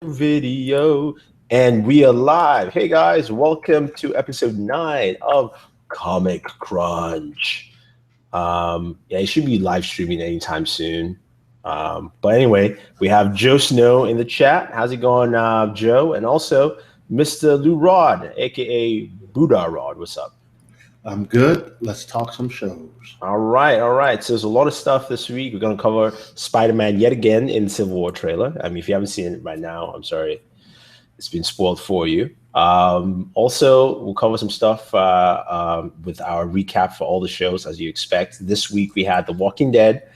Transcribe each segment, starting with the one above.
Video, and we are live. Hey guys, welcome to episode 9 of Comic Crunch. Yeah, it should be live streaming anytime soon. But anyway, we have Joe Snow in the chat. How's it going, Joe? And also Mr. Lou Rod, aka Buddha Rod. What's up? I'm good. Let's talk some shows. All right, all right. So there's a lot of stuff this week. We're going to cover Spider-Man yet again in the Civil War trailer. I mean, if you haven't seen it right now, I'm sorry. It's been spoiled for you. Also, we'll cover some stuff with our recap for all the shows, as you expect. This week, we had The Walking Dead,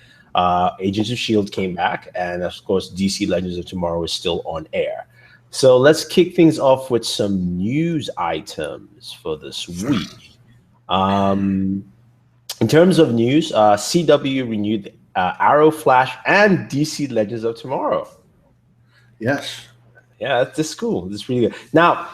Agents of S.H.I.E.L.D. came back, and of course, DC Legends of Tomorrow is still on air. So let's kick things off with some news items for this week. In terms of news, CW renewed Arrow, Flash, and DC Legends of Tomorrow. Yes. Yeah, this is cool. This is really good. Now,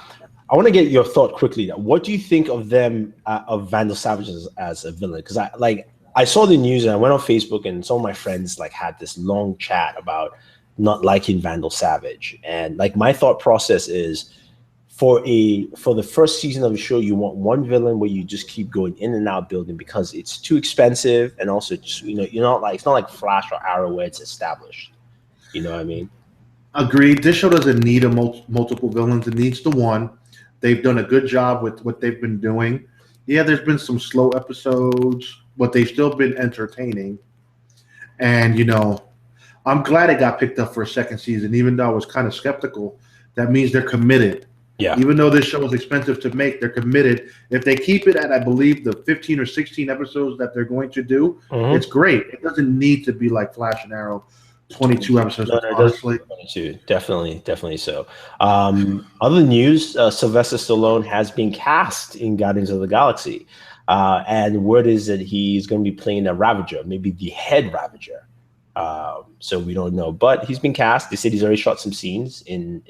I want to get your thought quickly. What do you think of them, of Vandal Savage as a villain? Because I saw the news and I went on Facebook and some of my friends had this long chat about not liking Vandal Savage. And my thought process is, for the first season of the show, you want one villain where you just keep going in and out building because it's too expensive, and also you're not it's not like Flash or Arrow where it's established. You know what I mean? Agreed. This show doesn't need multiple villains. It needs the one. They've done a good job with what they've been doing. Yeah, there's been some slow episodes, but they've still been entertaining. And I'm glad it got picked up for a second season, even though I was kind of skeptical. That means they're committed. Yeah. Even though this show is expensive to make, they're committed. If they keep it at, I believe, the 15 or 16 episodes that they're going to do, It's great. It doesn't need to be like Flash and Arrow, 22 episodes. No, honestly, 22. Definitely so. Other news: Sylvester Stallone has been cast in Guardians of the Galaxy, and word is that he's going to be playing a Ravager, maybe the head Ravager. So we don't know, but he's been cast. They said he's already shot some scenes in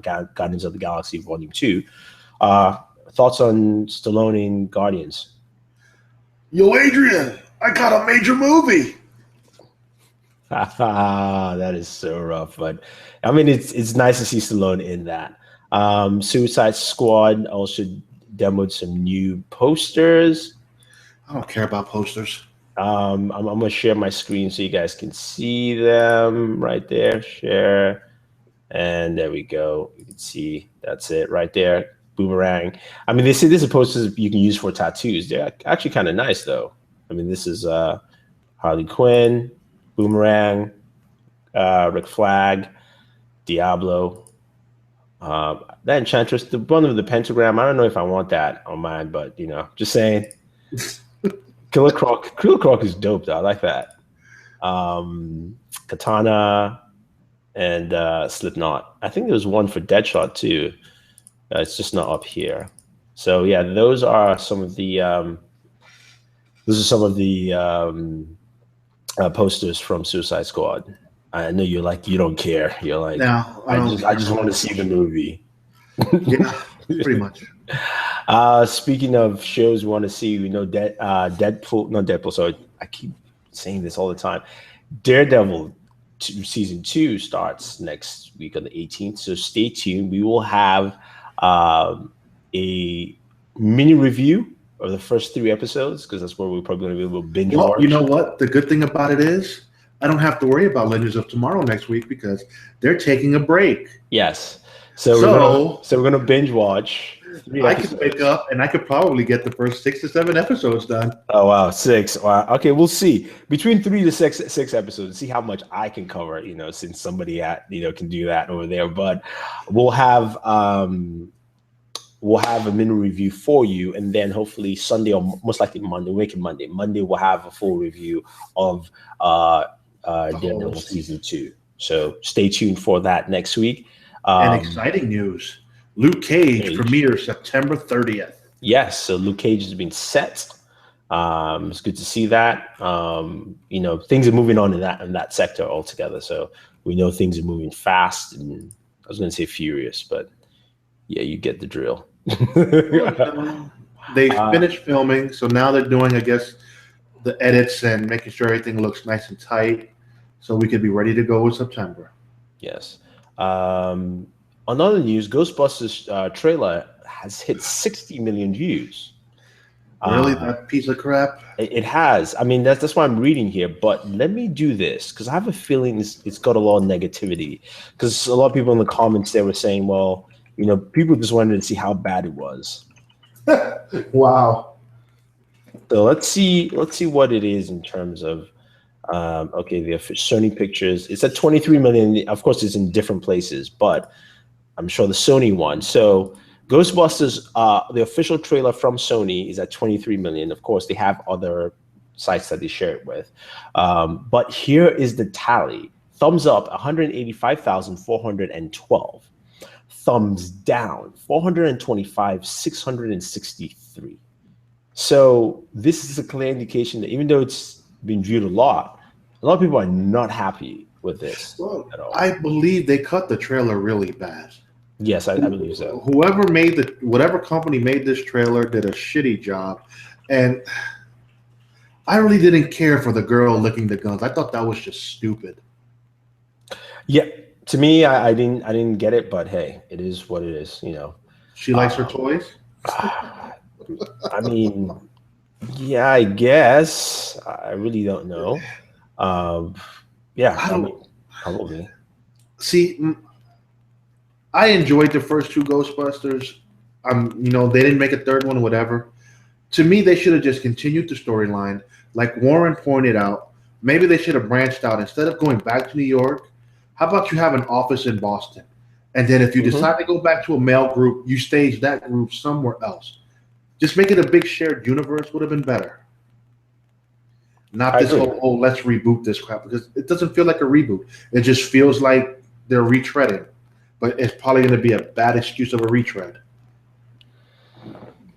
Guardians of the Galaxy Volume 2. Thoughts on Stallone in Guardians? Yo, Adrian, I got a major movie. That is so rough, but I mean, it's nice to see Stallone in that. Suicide Squad also demoed some new posters. I don't care about posters. I'm gonna share my screen so you guys can see them right there. Share, and there we go. You can see that's it right there. Boomerang. I mean, they say this is posters you can use for tattoos. They're actually kind of nice, though. I mean, this is Harley Quinn, Boomerang, Rick Flag, Diablo, that Enchantress, the one with the pentagram. I don't know if I want that on mine, but just saying. Killer Croc is dope, though. I like that. Katana and Slipknot. I think there was one for Deadshot too. It's just not up here. So yeah, those are some of the posters from Suicide Squad. I know you're you don't care. You're like, no, I just want to see the movie. Yeah, pretty much. Speaking of shows we want to see, Deadpool. Sorry, I keep saying this all the time. Daredevil season 2 starts next week on the 18th. So stay tuned. We will have a mini review of the first 3 episodes because that's where we're probably going to be able to binge watch. You know what? The good thing about it is I don't have to worry about Legends of Tomorrow next week because they're taking a break. Yes. So we're gonna binge watch. I could wake up and I could probably get the first 6 to 7 episodes done. Oh wow, 6! Wow. Okay, we'll see between 3 to 6 episodes. See how much I can cover. Since somebody can do that over there. But we'll have a mini review for you, and then hopefully Sunday or most likely Monday. We'll make it Monday. Monday we'll have a full review of Daredevil season 2. So stay tuned for that next week. And exciting news. Luke Cage premieres September 30th. Yes, so Luke Cage has been set. It's good to see that. Things are moving on in that sector altogether. So we know things are moving fast, and I was going to say furious, but yeah, you get the drill. They finished filming, so now they're doing, I guess, the edits and making sure everything looks nice and tight, so we could be ready to go in September. Yes. Another news, Ghostbusters trailer has hit 60 million views. Really, that piece of crap? It has. I mean, that's why I'm reading here. But let me do this because I have a feeling it's got a lot of negativity. Because a lot of people in the comments they were saying, well, people just wanted to see how bad it was. Wow. So let's see what it is in terms of okay, the Sony Pictures. It's at 23 million. Of course, it's in different places, but I'm sure the Sony one. So Ghostbusters, the official trailer from Sony is at 23 million. Of course, they have other sites that they share it with. But here is the tally. Thumbs up, 185,412. Thumbs down, 425, 663. So this is a clear indication that even though it's been viewed a lot of people are not happy with this at all. I believe they cut the trailer really bad. Yes, I believe so. Whatever company made this trailer did a shitty job, and I really didn't care for the girl licking the guns. I thought that was just stupid. Yeah, to me, I didn't get it, but hey, it is what it is. She likes her toys. I mean, yeah, I guess. I really don't know. Yeah, I mean, probably. See, I enjoyed the first two Ghostbusters. They didn't make a third one, whatever. To me, they should have just continued the storyline. Like Warren pointed out, maybe they should have branched out. Instead of going back to New York, how about you have an office in Boston? And then if you decide to go back to a male group, you stage that group somewhere else. Just make it a big shared universe would have been better. Not this whole, let's reboot this crap, because it doesn't feel like a reboot. It just feels like they're retreading. But it's probably going to be a bad excuse of a retread.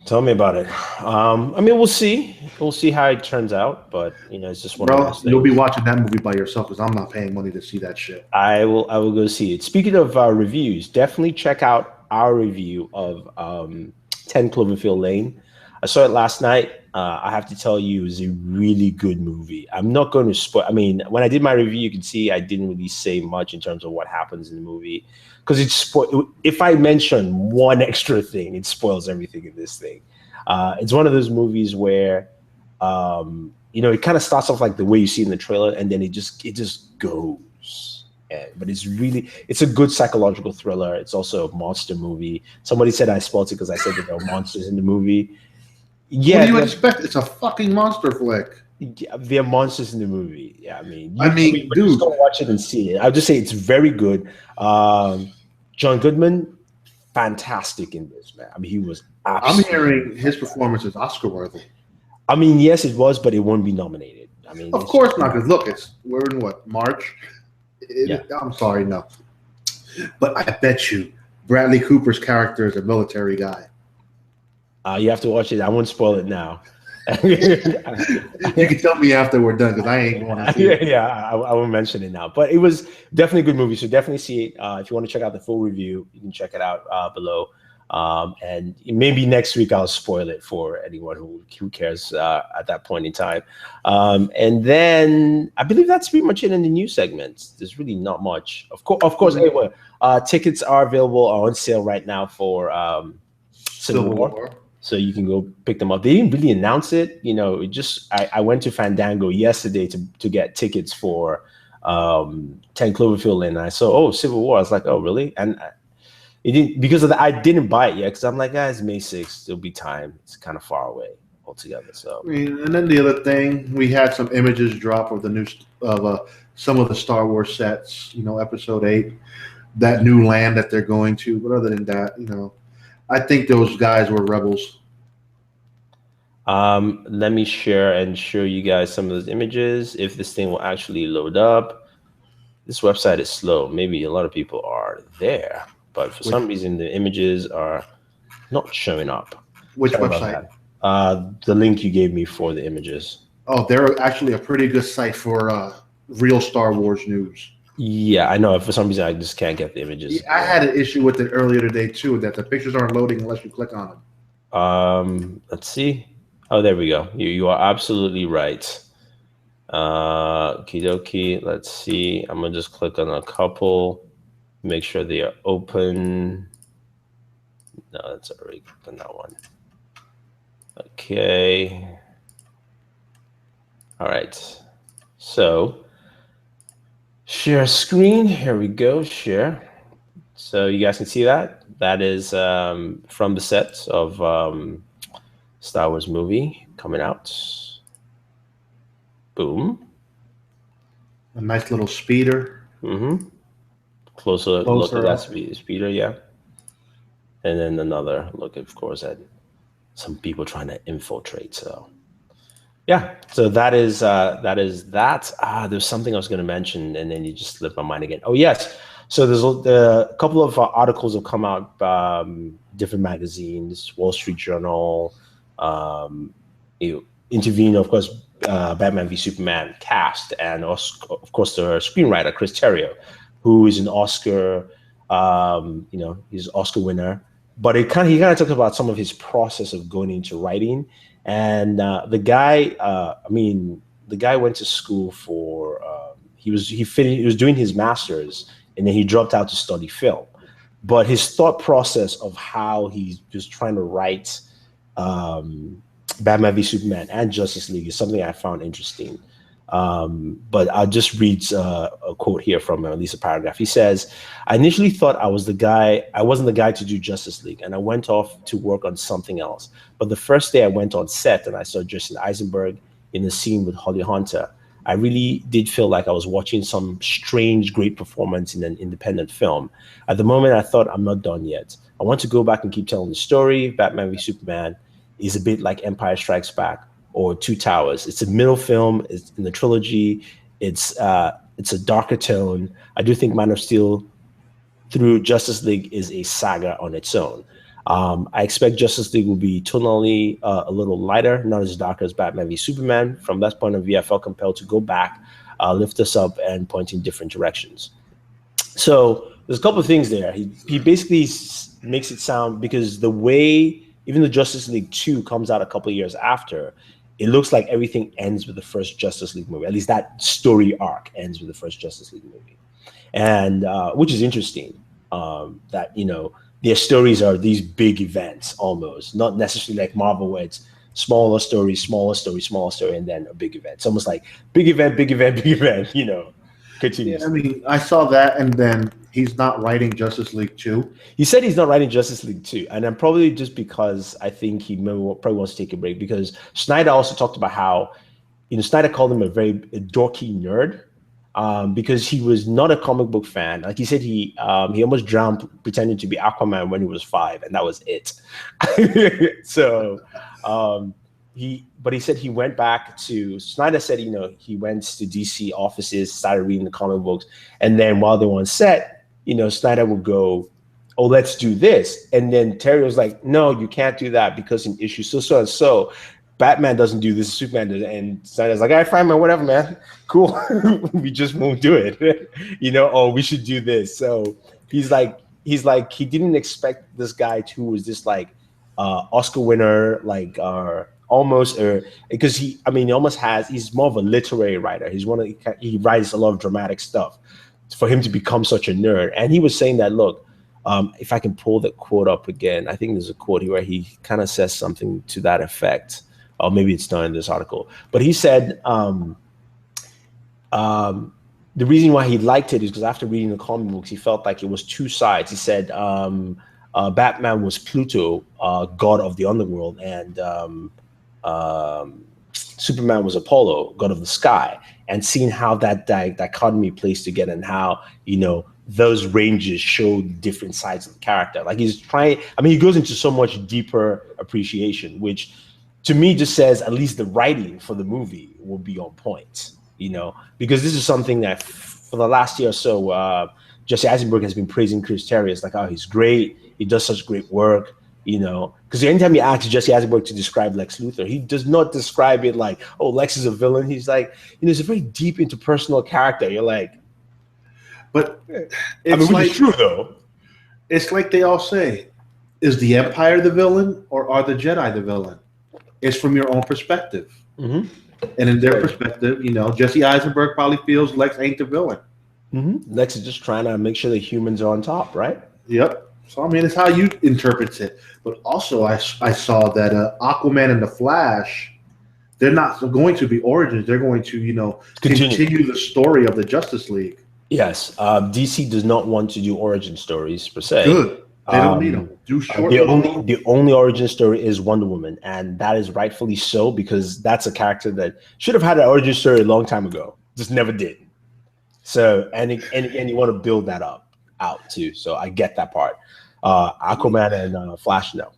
Tell me about it. I mean, we'll see. We'll see how it turns out. But it's just one of those things. You'll be watching that movie by yourself because I'm not paying money to see that shit. I will go see it. Speaking of reviews, definitely check out our review of 10 Cloverfield Lane. I saw it last night. I have to tell you, it was a really good movie. I'm not going to spoil. I mean, when I did my review, you can see I didn't really say much in terms of what happens in the movie. Because if I mention one extra thing, it spoils everything in this thing. It's one of those movies where, it kind of starts off like the way you see in the trailer, and then it just goes. But it's a good psychological thriller. It's also a monster movie. Somebody said I spoiled it because I said that there are monsters in the movie. Yeah, what do you expect? It's a fucking monster flick. Yeah, there are monsters in the movie. Yeah, I mean, dude, just go watch it and see it. I'll just say it's very good. John Goodman, fantastic in this, man. I mean, he was absolutely. I'm hearing his performance is Oscar worthy. I mean, yes, it was, but it won't be nominated. I mean, of course not, because look, we're in what, March? I'm sorry, no. But I bet you Bradley Cooper's character is a military guy. You have to watch it. I won't spoil it now. You can tell me after we're done because I ain't going to see it. Yeah, I won't mention it now. But it was definitely a good movie, so definitely see it. If you want to check out the full review, you can check it out below. And maybe next week I'll spoil it for anyone who cares at that point in time. And then I believe that's pretty much it in the news segments. There's really not much. Of course, anyway, tickets are available or on sale right now for Civil War. So you can go pick them up. They didn't really announce it. I went to Fandango yesterday to get tickets for 10 Cloverfield Lane. And I saw, Civil War. I was like, oh, really? And it didn't, because of that, I didn't buy it yet because I'm like, guys, May 6th, there'll be time. It's kind of far away altogether. So, and then the other thing, we had some images drop of the new some of the Star Wars sets. Episode 8, that new land that they're going to. But other than that, I think those guys were rebels. Let me share and show you guys some of those images. If this thing will actually load up. This website is slow. Maybe a lot of people are there, but for some reason the images are not showing up. Which website? The link you gave me for the images. Oh, they're actually a pretty good site for real Star Wars news. Yeah, I know. For some reason, I just can't get the images. Yeah, I had an issue with it earlier today too, that the pictures aren't loading unless you click on them. Let's see. Oh, there we go. You are absolutely right. Okie dokie. Let's see. I'm gonna just click on a couple. make sure they are open. No, that's already open, that one. Okay. All right. So share screen. Here we go. Share. So you guys can see that. That is from the set of Star Wars movie coming out. Boom. A nice little speeder. Mm-hmm. Closer look at that speeder, yeah. And then another look, of course, at some people trying to infiltrate. So yeah, so that is that. There's something I was going to mention, and then you just slipped my mind again. Oh yes, so there's a couple of articles have come out, different magazines, Wall Street Journal, interviewing, of course, Batman v Superman cast, and also, of course, the screenwriter Chris Terrio, who is an Oscar, he's an Oscar winner. But he kind of talks about some of his process of going into writing. And the guy went to school for he was doing his master's, and then he dropped out to study film. But his thought process of how he was trying to write Batman v Superman and Justice League is something I found interesting. But I'll just read a quote here from at least a paragraph. He says, "I initially thought I wasn't the guy to do Justice League, and I went off to work on something else. But the first day I went on set and I saw Jesse Eisenberg in the scene with Holly Hunter, I really did feel like I was watching some strange, great performance in an independent film. At the moment, I thought, I'm not done yet. I want to go back and keep telling the story. Batman v Superman is a bit like Empire Strikes Back or Two Towers. It's a middle film. It's in the trilogy. It's a darker tone. I do think Man of Steel through Justice League is a saga on its own. I expect Justice League will be tonally a little lighter, not as dark as Batman v Superman. From that point of view, I felt compelled to go back, lift us up, and point in different directions." So there's a couple of things there. He basically makes it sound, because the way even the Justice League 2 comes out a couple of years after, it looks like everything ends with the first Justice League movie. At least that story arc ends with the first Justice League movie, and which is interesting. That their stories are these big events, almost not necessarily like Marvel, where it's smaller story, and then a big event. It's almost like big event. Continues. Yeah, I mean, I saw that, and then he's not writing Justice League 2. He said he's not writing Justice League 2, and I'm probably just because I think he probably wants to take a break, because Snyder also talked about how, Snyder called him a very dorky nerd, because he was not a comic book fan. Like he said, he almost drowned pretending to be Aquaman when he was 5, and that was it. So he said he went back to, Snyder said, he went to DC offices, started reading the comic books, and then while they were on set, Snyder would go, "Oh, let's do this." And then Terry was like, "No, you can't do that because in issue so and so, Batman doesn't do this, Superman does." And Snyder's like, "All right, fine, man, whatever, man. Cool. We just won't do it." "Oh, we should do this." So he's like, he didn't expect this guy who was this like Oscar winner, like almost, because he's more of a literary writer. He writes a lot of dramatic stuff. For him to become such a nerd, and he was saying that, look, if I can pull the quote up again, I think there's a quote here where he kind of says something to that effect, or maybe it's not in this article. But he said the reason why he liked it is because after reading the comic books, he felt like it was two sides. He said Batman was Pluto, god of the underworld, and Superman was Apollo, god of the sky, and seeing how that dichotomy plays together, and how those ranges show different sides of the character. Like he's trying, he goes into so much deeper appreciation, which to me just says at least the writing for the movie will be on point, because this is something that for the last year or so, Jesse Eisenberg has been praising Chris Terrio. It's like, oh, he's great, he does such great work. Because anytime you ask Jesse Eisenberg to describe Lex Luthor, he does not describe it like, oh, Lex is a villain. He's like, it's a very deep interpersonal character. You're like, but it's which is true though. It's like they all say, is the Empire the villain or are the Jedi the villain? It's from your own perspective. Mm-hmm. And in their perspective, Jesse Eisenberg probably feels Lex ain't the villain. Lex is just trying to make sure the humans are on top, right? Yep. So I mean, it's how you interpret it. But also, I saw that Aquaman and the Flash, they're not going to be origins. They're going to Continue. continue the story of the Justice League. Yes, DC does not want to do origin stories per se. Good. They don't need them. Do short. The only origin story is Wonder Woman, and that is rightfully so because that's a character that should have had an origin story a long time ago, just never did. So and you want to build that out too. So I get that part. Aquaman and Flash, no.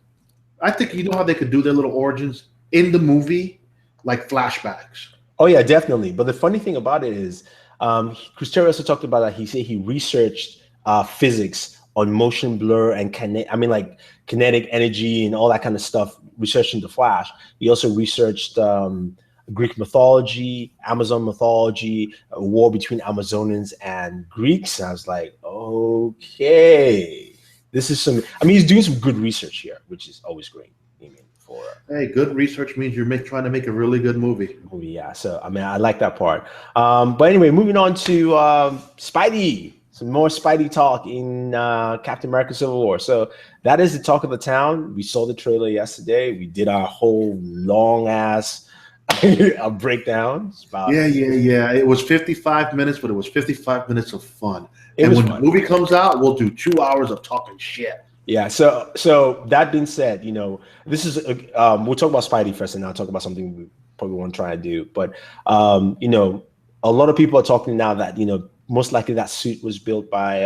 I think you know how they could do their little origins in the movie, like flashbacks. Oh yeah, definitely. But the funny thing about it is, Chris Terry also talked about that. He said he researched physics on motion blur and kinetic energy and all that kind of stuff. Researching the Flash, he also researched Greek mythology, Amazon mythology, a war between Amazonians and Greeks. And I was like, okay, this is some. I mean, he's doing some good research here, which is always great. I mean, hey, good research means you're trying to make a really good movie. Yeah, so I mean, I like that part. But anyway, moving on to Spidey. Some more Spidey talk in Captain America: Civil War. So that is the talk of the town. We saw the trailer yesterday. We did our whole long ass breakdown. Yeah. It was 55 minutes, but it was 55 minutes of fun. And when fun. The movie comes out, we'll do 2 hours of talking shit. Yeah. So that being said, this is we'll talk about Spidey first, and I'll talk about something we probably want to try and do. But a lot of people are talking now that most likely that suit was built by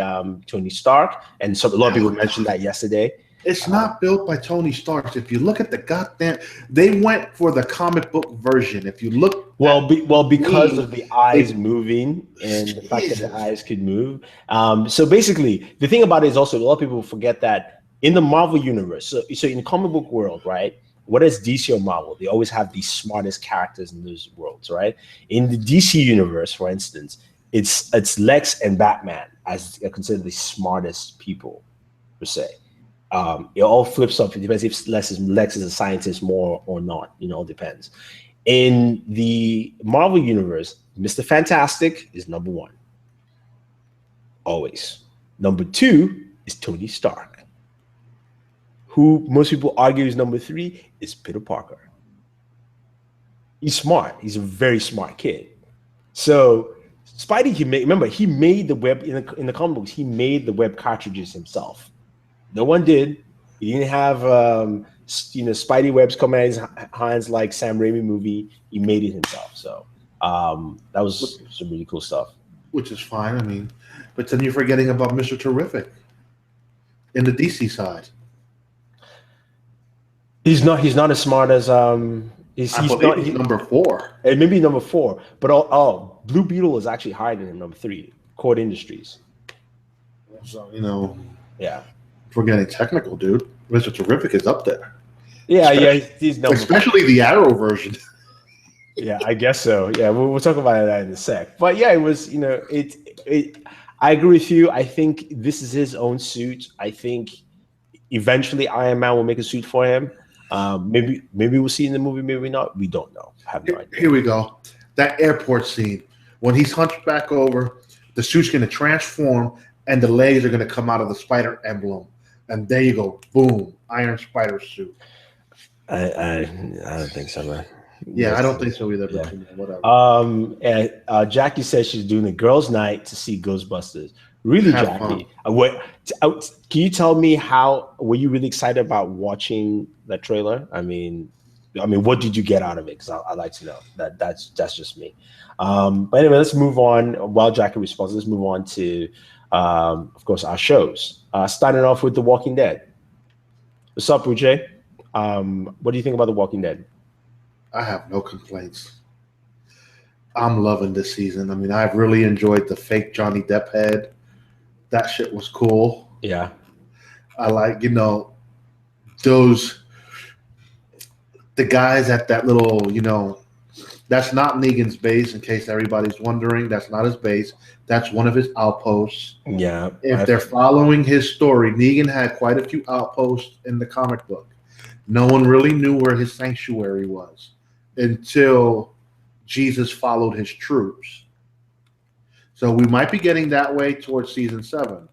Tony Stark, and so a lot of people mentioned that yesterday. It's not built by Tony Stark. If you look at the goddamn, they went for the comic book version. If you look, because of the eyes moving and the fact that the eyes could move. So basically, the thing about it is also a lot of people forget that in the Marvel universe. So in the comic book world, right? Whether it's DC or Marvel, they always have the smartest characters in those worlds, right? In the DC universe, for instance, it's Lex and Batman as considered the smartest people per se. It all flips up. It depends if Lex is a scientist more or not. It depends. In the Marvel universe, Mr. Fantastic is number one. Always. Number two is Tony Stark. Who most people argue is number three is Peter Parker. He's smart. He's a very smart kid. So Spidey, he made the web in the comic books. He made the web cartridges himself. No one did. He didn't have Spidey webs come out his hands like Sam Raimi movie. He made it himself. So that was some really cool stuff. Which is fine. I mean, but then you're forgetting about Mr. Terrific in the DC side. He's not as smart as he's number 4. It may be number 4, but Blue Beetle is actually higher than him, number 3. Cord Industries. So yeah. If we're getting technical, dude, Mr. Terrific is up there. Yeah, he's number especially 5. The Arrow version. Yeah, I guess so. Yeah, we'll talk about that in a sec. But yeah, it was I agree with you. I think this is his own suit. I think eventually Iron Man will make a suit for him. Maybe we'll see in the movie, maybe not. We don't know. I have no idea. Here we go. That airport scene when he's hunched back over, the suit's going to transform, and the legs are going to come out of the spider emblem, and there you go, boom, Iron Spider suit. I don't think so, man. Yeah, I don't think so either. Yeah. Whatever. Jackie says she's doing a girls' night to see Ghostbusters. Really, Jackie? Can you tell me were you really excited about watching that trailer? I mean, what did you get out of it? Because I'd like to know. That's just me. But anyway, let's move on. While Jackie responds, let's move on to, of course, our shows. Starting off with The Walking Dead. What's up, Uche? What do you think about The Walking Dead? I have no complaints. I'm loving this season. I mean, I've really enjoyed the fake Johnny Depp head. That shit was cool. Yeah. I like, the guys at that little, that's not Negan's base, in case everybody's wondering. That's not his base. That's one of his outposts. Yeah. If they're following his story, Negan had quite a few outposts in the comic book. No one really knew where his sanctuary was until Jesus followed his troops. So we might be getting that way towards season 7.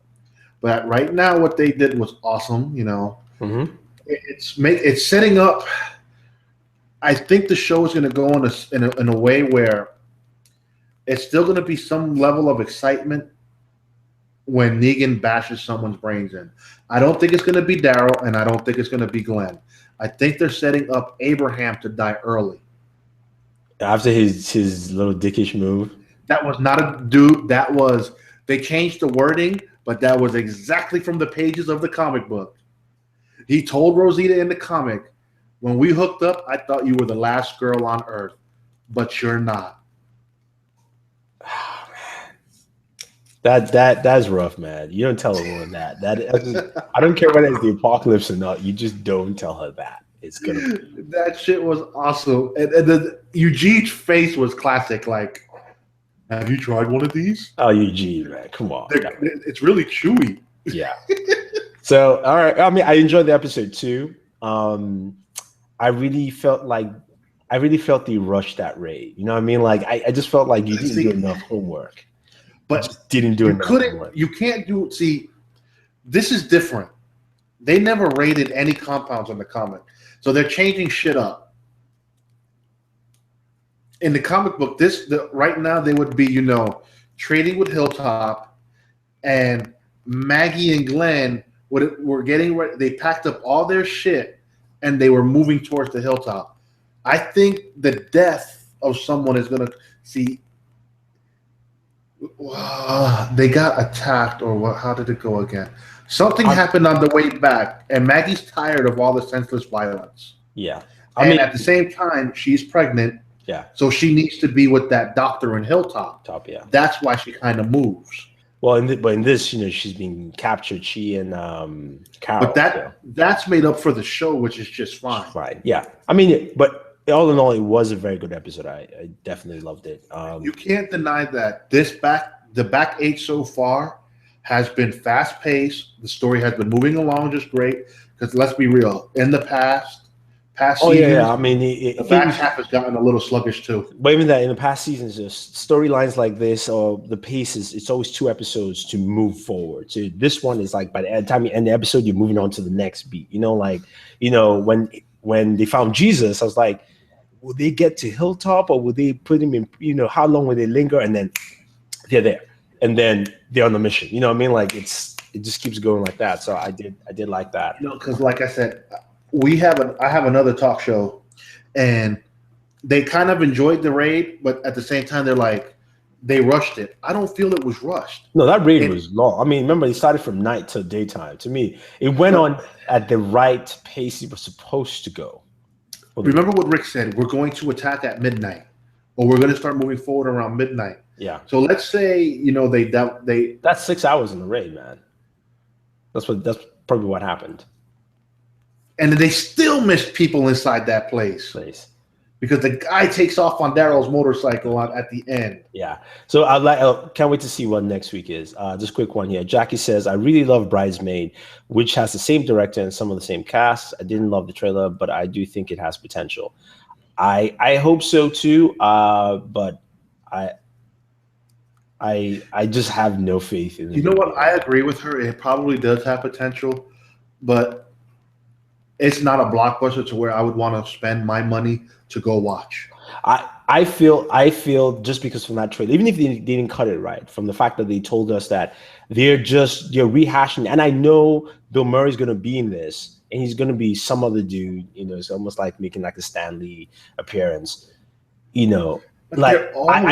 But right now, what they did was awesome. Mm-hmm. It's setting up. I think the show is going to go in a way where it's still going to be some level of excitement when Negan bashes someone's brains in. I don't think it's going to be Daryl, and I don't think it's going to be Glenn. I think they're setting up Abraham to die early. After his little dickish move. That was not a dude. They changed the wording, but that was exactly from the pages of the comic book. He told Rosita in the comic, when we hooked up, I thought you were the last girl on Earth, but you're not. Oh, man. That's rough, man. You don't tell a woman that. I don't care whether it's the apocalypse or not. You just don't tell her that. It's gonna be. That shit was awesome. And the Eugene's face was classic. Like, have you tried one of these? Oh, Eugene, man. Come on. It's really chewy. Yeah. So, all right. I mean, I enjoyed the episode too. I really felt they rushed that raid. You know what I mean? Like, I just felt like you didn't do enough homework. But just didn't do enough homework. You can't do. See, this is different. They never raided any compounds in the comic, so they're changing shit up. In the comic book, right now they would be, trading with Hilltop, and Maggie and Glenn were getting ready. They packed up all their shit, and they were moving towards the Hilltop. I think the death of someone is going to see. They got attacked, or what? How did it go again? Something happened on the way back, and Maggie's tired of all the senseless violence. Yeah, at the same time, she's pregnant. Yeah, so she needs to be with that doctor in Hilltop. Yeah, that's why she kind of moves. Well, in this, she's being captured. She and Carol. But that's made up for the show, which is just fine. Right. Yeah. I mean, but all in all, it was a very good episode. I definitely loved it. You can't deny that the back 8 so far has been fast paced. The story has been moving along just great. Because let's be real, in the past seasons, yeah. I mean, the back half has gotten a little sluggish too. But even that, in the past seasons, just storylines like this, or the pace it's always 2 episodes to move forward. So this one is like by the time you end the episode, you're moving on to the next beat. When they found Jesus, I was like, will they get to Hilltop, or will they put him in? How long will they linger? And then they're there, and then they're on the mission. You know what I mean? Like it just keeps going like that. So I did like that. Because like I said, I have another talk show, and they kind of enjoyed the raid, but at the same time they're like, they rushed it. I don't feel it was rushed. No, that raid was long. I mean, remember, it started from night to daytime. To me, it went on at the right pace it was supposed to go. Remember what Rick said, we're going to attack at midnight, or we're going to start moving forward around midnight. Yeah. So let's say, they that's 6 hours in the raid, man. That's probably what happened. And they still missed people inside that place. Because the guy takes off on Daryl's motorcycle at the end. Yeah. So I can't wait to see what next week is. Just a quick one here. Jackie says, I really love Bridesmaid, which has the same director and some of the same cast. I didn't love the trailer, but I do think it has potential. I hope so too. But I just have no faith in it. You know what? I agree with her. It probably does have potential, but it's not a blockbuster to where I would want to spend my money to go watch. I feel just because from that trailer, even if they didn't cut it right, from the fact that they told us that they're rehashing, and I know Bill Murray's going to be in this, and he's going to be some other dude. It's almost like making like a Stan Lee appearance. I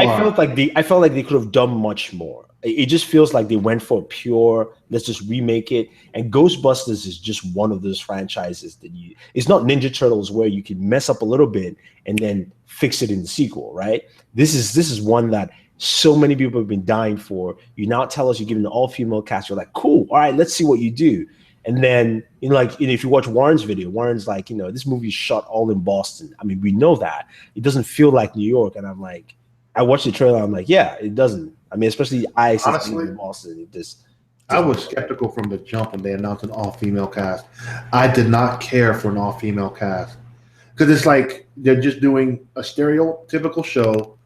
felt like they could have done much more. It just feels like they went for a pure, let's just remake it. And Ghostbusters is just one of those franchises that it's not Ninja Turtles where you can mess up a little bit and then fix it in the sequel, right? This is one that so many people have been dying for. You now tell us you're giving an all-female cast. You're like, cool, all right, let's see what you do. And then, if you watch Warren's video, Warren's like, this movie is shot all in Boston. I mean, we know that. It doesn't feel like New York. And I'm like, I watched the trailer. I'm like, yeah, it doesn't. I mean, especially honestly, in Boston. I was skeptical from the jump when they announced an all-female cast. I did not care for an all-female cast because it's like they're just doing a stereotypical show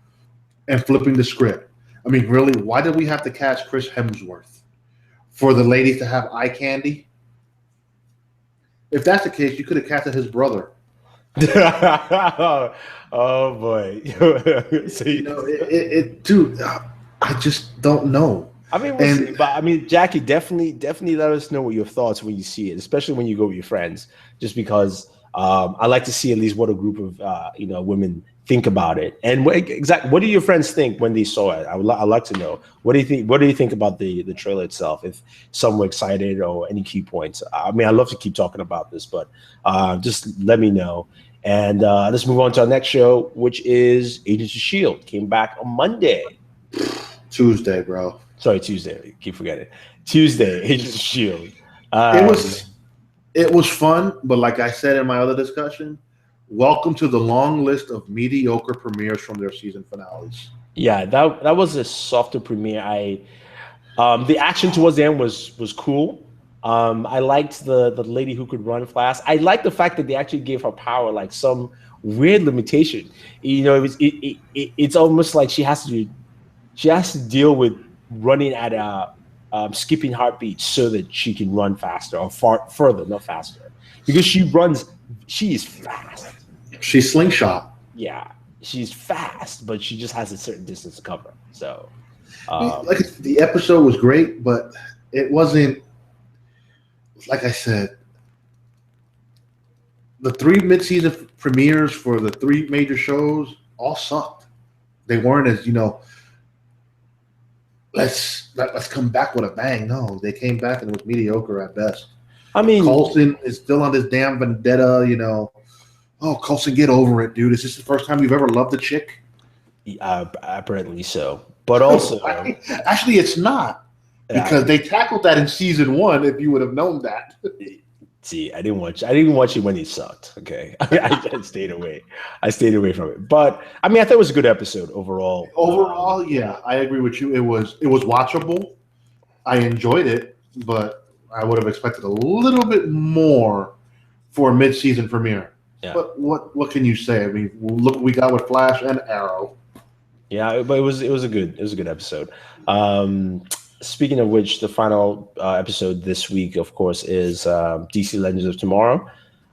and flipping the script. I mean, really, why did we have to cast Chris Hemsworth for the ladies to have eye candy? If that's the case, you could have casted his brother. Oh boy. Dude, I just don't know. I mean, we'll see. But I mean, Jackie, definitely let us know what your thoughts when you see it, especially when you go with your friends. Just because I like to see at least what a group of women think about it, and what do your friends think when they saw it? I'd like to know. What do you think? What do you think about the trailer itself? If some were excited or any key points. I mean, I'd love to keep talking about this, but just let me know. And let's move on to our next show, which is Agents of S.H.I.E.L.D. Came back on Monday. Tuesday, bro. Sorry, Tuesday. I keep forgetting. Tuesday, Agents of S.H.I.E.L.D. It was fun, but like I said in my other discussion, welcome to the long list of mediocre premieres from their season finales. Yeah, that was a softer premiere. The action towards the end was cool. I liked the lady who could run fast. I liked the fact that they actually gave her power like some weird limitation. It's almost like she has to deal with running at a skipping heartbeat so that she can run faster or further, not faster, because she is fast. She's slingshot. Yeah, she's fast, but she just has a certain distance to cover. So, like the episode was great, but it wasn't. Like I said, the 3 mid-season premieres for the 3 major shows all sucked. They weren't as let's come back with a bang. No, they came back and it was mediocre at best. I mean, Coulson is still on this damn vendetta. Oh, Coulson, get over it, dude. Is this the first time you've ever loved a chick? Apparently so, but also actually, it's not. Because they tackled that in season 1. If you would have known that. See, I didn't watch it when it sucked. Okay, I stayed away. I stayed away from it. But I mean, I thought it was a good episode overall. Overall, yeah, I agree with you. It was watchable. I enjoyed it, but I would have expected a little bit more for a mid-season premiere. Yeah. But what can you say? I mean, look what we got with Flash and Arrow. Yeah, but it was a good episode. Speaking of which, the final episode this week, of course, is DC Legends of Tomorrow.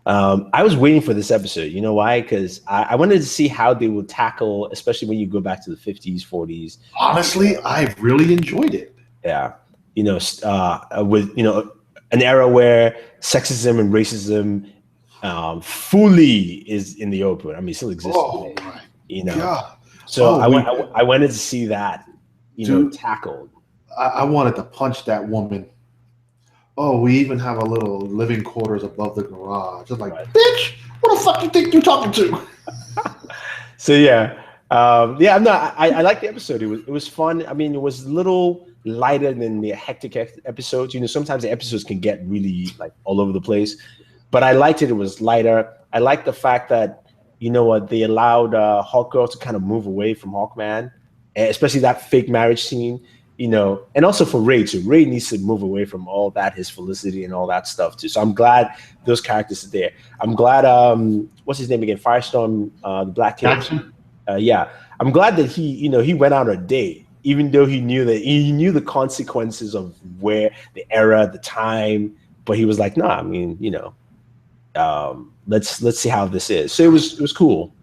I was waiting for this episode. You know why? Because I wanted to see how they would tackle, especially when you go back to the 50s, 40s. Honestly, I really enjoyed it. Yeah. With, an era where sexism and racism fully is in the open. I mean, it still exists today, God. So I wanted to see that, tackled. I wanted to punch that woman. Oh, we even have a little living quarters above the garage. It's like, bitch, what the fuck do you think you're talking to? So I liked the episode. It was fun. I mean, it was a little lighter than the hectic episodes. Sometimes the episodes can get really like all over the place, but I liked it. It was lighter. I liked the fact that they allowed Hawkgirl to kind of move away from Hawkman, especially that fake marriage scene. And also for Ray too. Ray needs to move away from all that, his Felicity and all that stuff too. So I'm glad those characters are there. I'm glad, what's his name again? Firestorm, the Black Kid. Yeah. I'm glad that he went out on a date, even though he knew the consequences of where the era, the time, but he was like, nah, I mean, let's see how this is. So it was cool.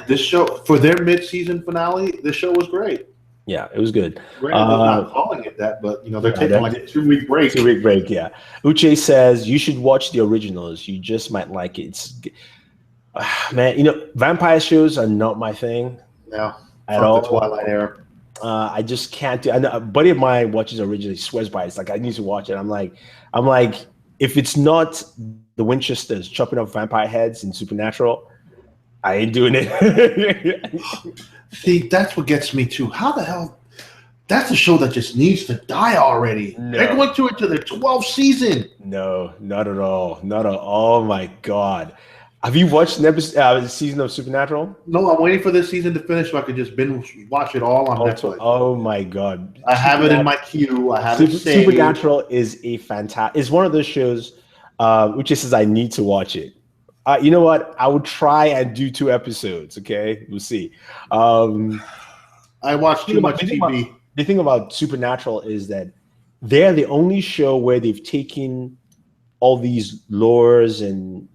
This show, for their mid-season finale, this show was great. Yeah, it was good. I'm not calling it that, but they're taking like a 2-week break. 2-week break, yeah. Uche says you should watch the originals. You just might like it. It's, man, vampire shows are not my thing. No, at all. The Twilight era. I just can't do. I know a buddy of mine watches originally, swears by it. It's like I need to watch it. I'm like, if it's not the Winchesters chopping up vampire heads in Supernatural, I ain't doing it. See, that's what gets me too. How the hell? That's a show that just needs to die already. No. They're going to their 12th season. No, not at all. Not at all. Oh my God. Have you watched an episode, season of Supernatural? No, I'm waiting for this season to finish so I could just watch it all on Netflix. Oh my God. I have it in my queue. I have it saved. Supernatural is a fantastic. It's one of those shows which says I need to watch it. You know what? I would try and do 2 episodes. Okay, we'll see. I watch too much TV. The thing about Supernatural is that they're the only show where they've taken all these lores and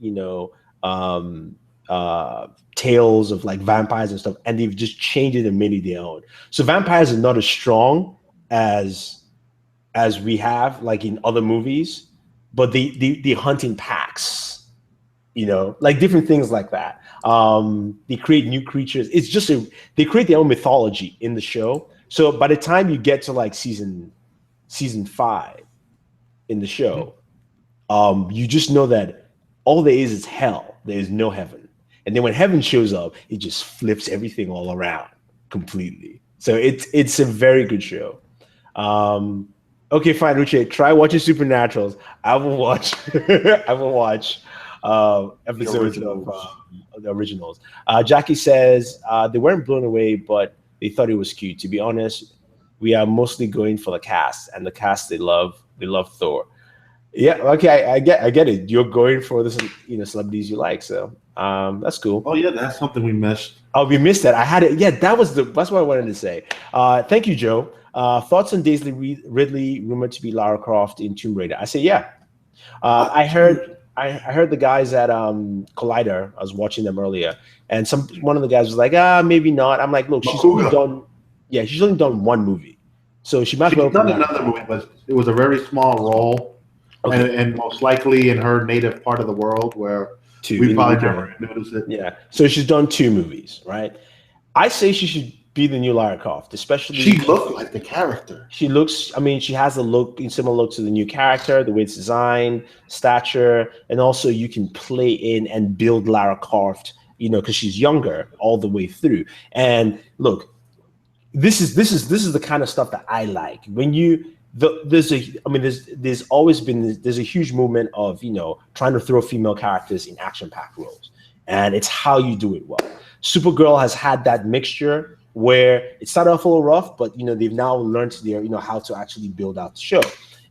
tales of like vampires and stuff, and they've just changed it and made it their own. So vampires are not as strong as we have like in other movies, but they hunt in packs, like different things like that. They create new creatures. It's just they create their own mythology in the show. So by the time you get to like season 5 in the show, you just know that all there is hell. There is no heaven. And then when heaven shows up, it just flips everything all around completely. So it's a very good show. Okay, fine, Richard. Try watching Supernaturals. I will watch. I will watch episodes of the originals. Jackie says they weren't blown away, but they thought it was cute. To be honest, we are mostly going for the cast, and the cast they love. They love Thor. Yeah, okay, I get it. You're going for the celebrities you like, so that's cool. Oh yeah, that's something we missed. Oh, we missed that. I had it. Yeah, that's what I wanted to say. Thank you, Joe. Thoughts on Daisy Ridley rumored to be Lara Croft in Tomb Raider? I say yeah. I heard the guys at Collider. I was watching them earlier, and one of the guys was like, maybe not. I'm like, look, she's only done one movie, so she might have done another movie, but it was a very small role. Okay. And most likely in her native part of the world where we probably never noticed it. Yeah. So she's done 2 movies, right? I say she should be the new Lara Croft, especially. She looked like the character. She has a similar look to the new character, the way it's designed, stature, and also you can play in and build Lara Croft, because she's younger all the way through. And look, this is the kind of stuff that I like. When there's always been a huge movement of trying to throw female characters in action-packed roles, and it's how you do it well. Supergirl has had that mixture where it started off a little rough, but they've now learned how to actually build out the show,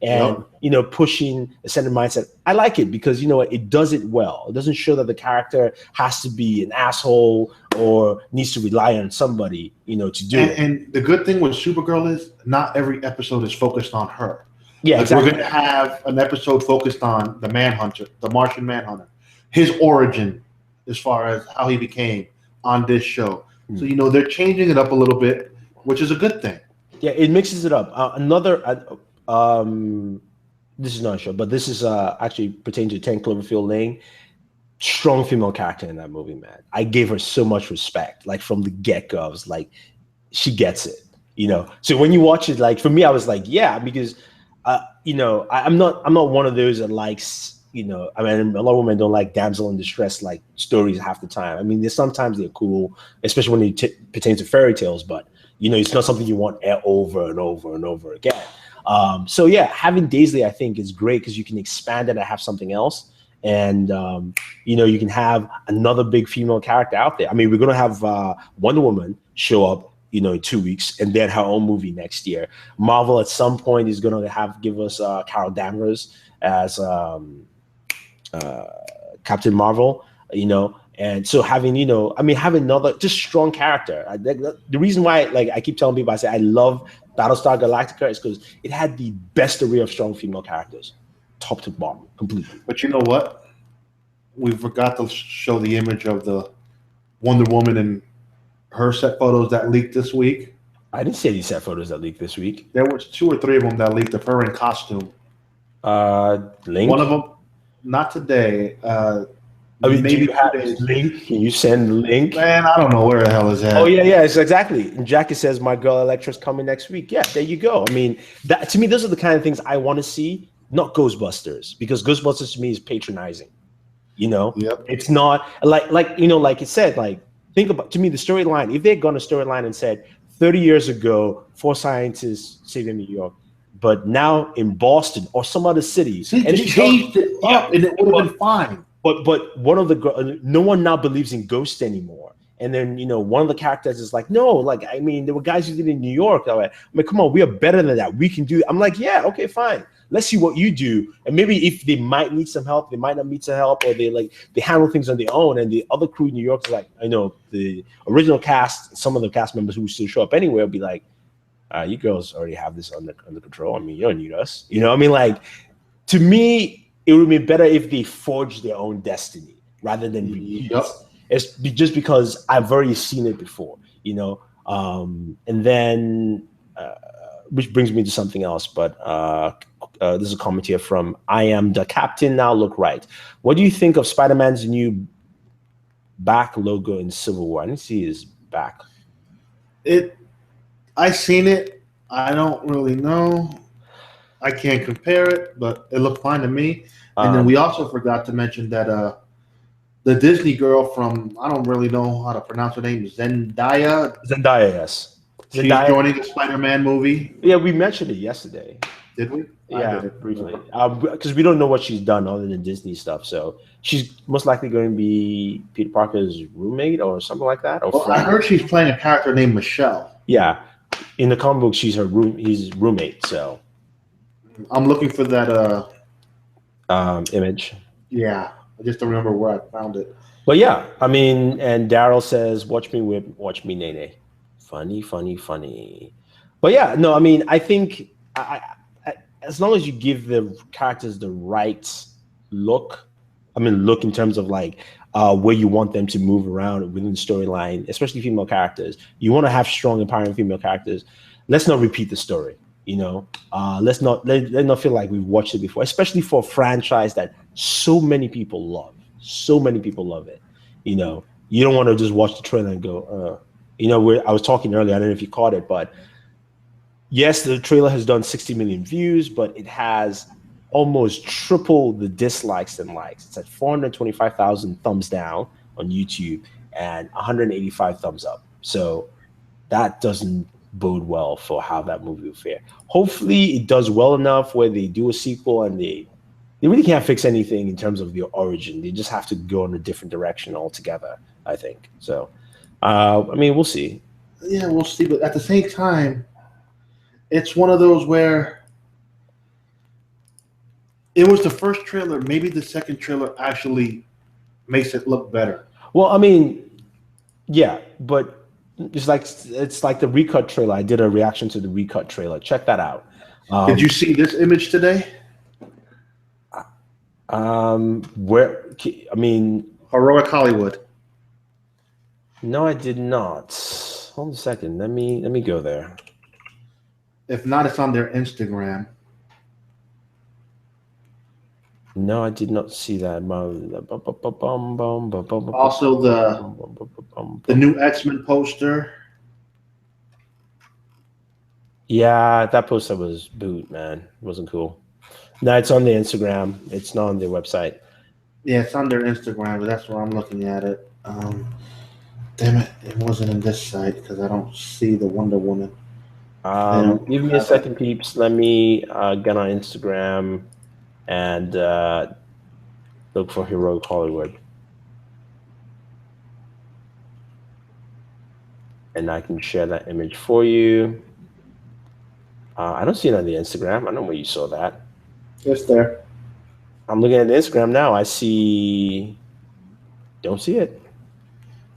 and pushing a certain mindset. I like it because it does it well. It doesn't show that the character has to be an asshole or needs to rely on somebody to do it. And the good thing with Supergirl is not every episode is focused on her. Yeah, exactly. We're going to have an episode focused on the Manhunter, the Martian Manhunter, his origin as far as how he became on this show. So they're changing it up a little bit, which is a good thing. Yeah, it mixes it up. This is not a show, but this is actually pertains to 10 Cloverfield Lane. Strong female character in that movie, man. I gave her so much respect, like from the get-go. I was like, she gets it, So when you watch it, like for me, I was like, yeah, because I'm not one of those that likes, a lot of women don't like damsel in distress like stories half the time. I mean, sometimes they're cool, especially when it pertains to fairy tales, but it's not something you want over and over and over again. So yeah, having Daisy, I think, is great because you can expand it and have something else. And you can have another big female character out there. I mean, we're gonna have Wonder Woman show up, in 2 weeks, and then her own movie next year. Marvel at some point is gonna give us Carol Danvers as Captain Marvel, and so having having another just strong character. The reason why, I keep telling people, I say I love Battlestar Galactica is because it had the best array of strong female characters. Top to bottom, completely. But you know what? We forgot to show the image of the Wonder Woman and her set photos that leaked this week. I didn't see any set photos that leaked this week. There was 2 or 3 of them that leaked of her in costume. Link? One of them, not today. Maybe you have a link. Can you send the link? Man, I don't know where the hell is that. Oh yeah, it's exactly. And Jackie says my girl Electra's coming next week. Yeah, there you go. I mean, that to me, those are the kind of things I want to see. Not Ghostbusters, because Ghostbusters to me is patronizing. Yep. It's not like it said, think about, to me, the storyline. If they had gone a storyline and said 30 years ago, 4 scientists saved New York, but now in Boston or some other city, and they changed it up, and it would have been fine. But one of the no one now believes in ghosts anymore. And then one of the characters is like, no, there were guys who did it in New York. I'm like, come on, we are better than that. We can do it. I'm like, yeah, okay, fine. let's see what you do. And maybe if they might need some help, they might not need some help, or they handle things on their own. And the other crew in New York is like, I know the original cast, some of the cast members who still show up anyway will be like, you girls already have this under control. I mean, you don't need us. You know, I mean, like, to me, it would be better if they forged their own destiny rather than repeat. Yep. It's just because I've already seen it before, you know. And then, which brings me to something else, but this is a comment here from I am the captain now look right. What do you think of Spider-Man's new back logo in Civil War? I didn't see his back. I seen it. I don't really know. I can't compare it, but it looked fine to me. And then we also forgot to mention that the Disney girl from, I don't really know how to pronounce her name, Zendaya, yes. She's joining the Spider-Man movie. Yeah, we mentioned it yesterday. Did we? Yeah, briefly. Because we don't know what she's done other than Disney stuff. So she's most likely going to be Peter Parker's roommate or something like that. Or I heard she's playing a character named Michelle. Yeah. In the comic book, she's his roommate. So I'm looking for that image. Yeah. I just don't remember where I found it. But yeah, I mean, and Daryl says, watch me whip, watch me nene. Funny, funny, funny. But yeah, no, I mean, I think as long as you give the characters the right look, I mean, look in terms of like where you want them to move around within the storyline, especially female characters. You want to have strong, empowering female characters. Let's not repeat the story, you know? Let's not feel like we've watched it before, especially for a franchise that so many people love. So many people love it. You know, you don't want to just watch the trailer and go, you know, I was talking earlier, I don't know if you caught it, but yes, the trailer has done 60 million views, but it has almost triple the dislikes than likes. It's at 425,000 thumbs down on YouTube and 185 thumbs up. So that doesn't bode well for how that movie will fare. Hopefully it does well enough where they do a sequel and they really can't fix anything in terms of the origin. They just have to go in a different direction altogether, I think. So, I mean, we'll see. Yeah, we'll see. But at the same time, it's one of those where it was the first trailer. Maybe the second trailer actually makes it look better. Well, I mean, yeah, but it's like the recut trailer. I did a reaction to the recut trailer. Check that out. Did you see this image today? Where? I mean, Heroic Hollywood. No, I did not. Hold a second. Let me go there. If not, it's on their Instagram. No, I did not see that. Also, the new X-Men poster. Yeah, that poster was boot, man. It wasn't cool. No, it's on the Instagram. It's not on their website. Yeah, it's on their Instagram, but that's where I'm looking at it. Damn it, it wasn't in this site because I don't see the Wonder Woman. Give me a second, peeps. Let me get on Instagram and look for Heroic Hollywood. And I can share that image for you. I don't see it on the Instagram. I don't know where you saw that. It's there. I'm looking at the Instagram now. I see. Don't see it.